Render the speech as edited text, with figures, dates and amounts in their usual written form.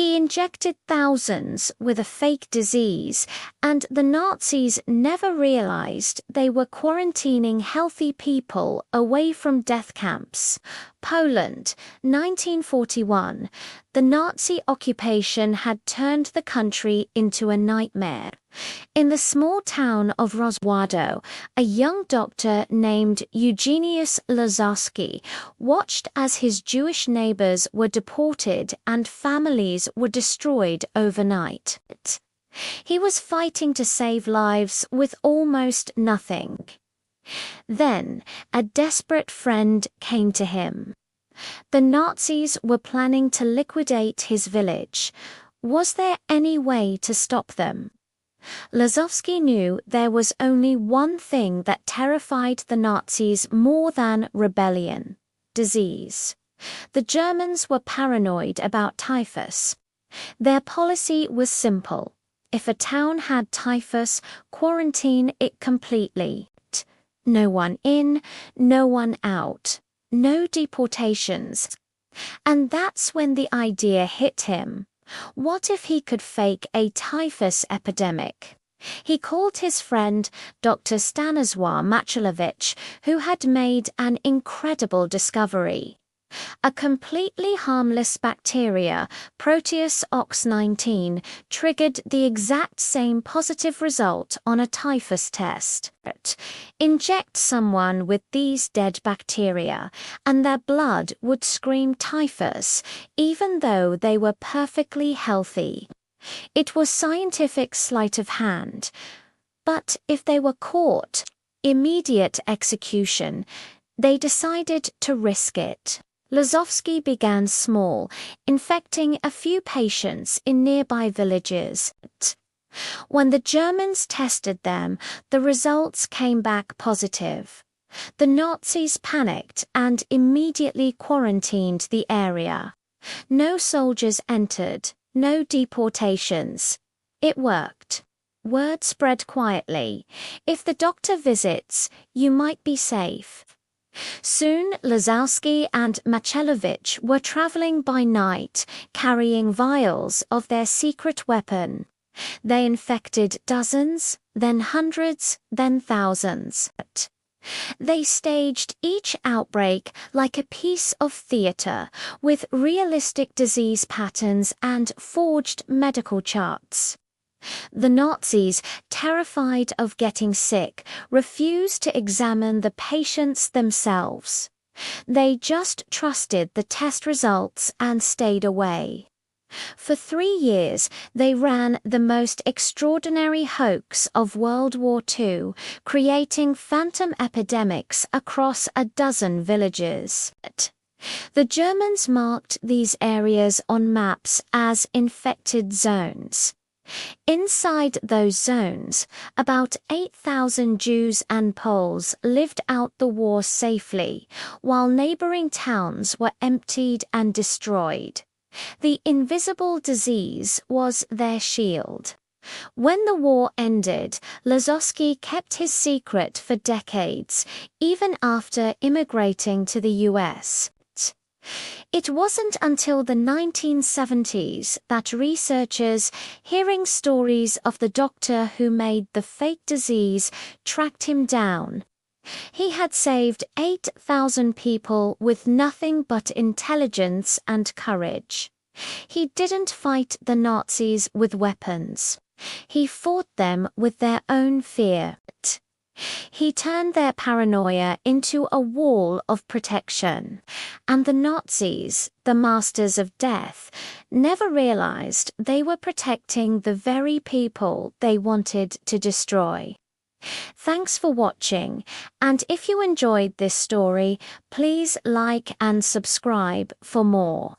He injected thousands with a fake disease, and the Nazis never realized they were quarantining healthy people away from death camps. Poland, 1941. The Nazi occupation had turned the country into a nightmare. In the small town of Roswado, a young doctor named Eugenius Lazowski watched as his Jewish neighbors were deported and families were destroyed overnight. He was fighting to save lives with almost nothing. Then, a desperate friend came to him. The Nazis were planning to liquidate his village. Was there any way to stop them? Lazowski knew there was only one thing that terrified the Nazis more than rebellion: disease. The Germans were paranoid about typhus. Their policy was simple: if a town had typhus, quarantine it completely. No one in, no one out. No deportations. And that's when the idea hit him. What if he could fake a typhus epidemic? He called his friend Dr. Stanisław Machalowicz, who had made an incredible discovery. A completely harmless bacteria, Proteus ox-19, triggered the exact same positive result on a typhus test. Inject someone with these dead bacteria, and their blood would scream typhus, even though they were perfectly healthy. It was scientific sleight of hand. But if they were caught, immediate execution. They decided to risk it. Lazowski began small, infecting a few patients in nearby villages. When the Germans tested them, the results came back positive. The Nazis panicked and immediately quarantined the area. No soldiers entered, no deportations. It worked. Word spread quietly. If the doctor visits, you might be safe. Soon Lazowski and Machalowicz were traveling by night, carrying vials of their secret weapon. They infected dozens, then hundreds, then thousands. They staged each outbreak like a piece of theater, with realistic disease patterns and forged medical charts. The Nazis, terrified of getting sick, refused to examine the patients themselves. They just trusted the test results and stayed away. For 3 years, they ran the most extraordinary hoax of World War II, creating phantom epidemics across a dozen villages. The Germans marked these areas on maps as infected zones. Inside those zones, about 8,000 Jews and Poles lived out the war safely, while neighboring towns were emptied and destroyed. The invisible disease was their shield. When the war ended, Lazowski kept his secret for decades, even after immigrating to the US. It wasn't until the 1970s that researchers, hearing stories of the doctor who made the fake disease, tracked him down. He had saved 8,000 people with nothing but intelligence and courage. He didn't fight the Nazis with weapons. He fought them with their own fear. He turned their paranoia into a wall of protection. And the Nazis, the masters of death, never realized they were protecting the very people they wanted to destroy. Thanks for watching, and if you enjoyed this story, please like and subscribe for more.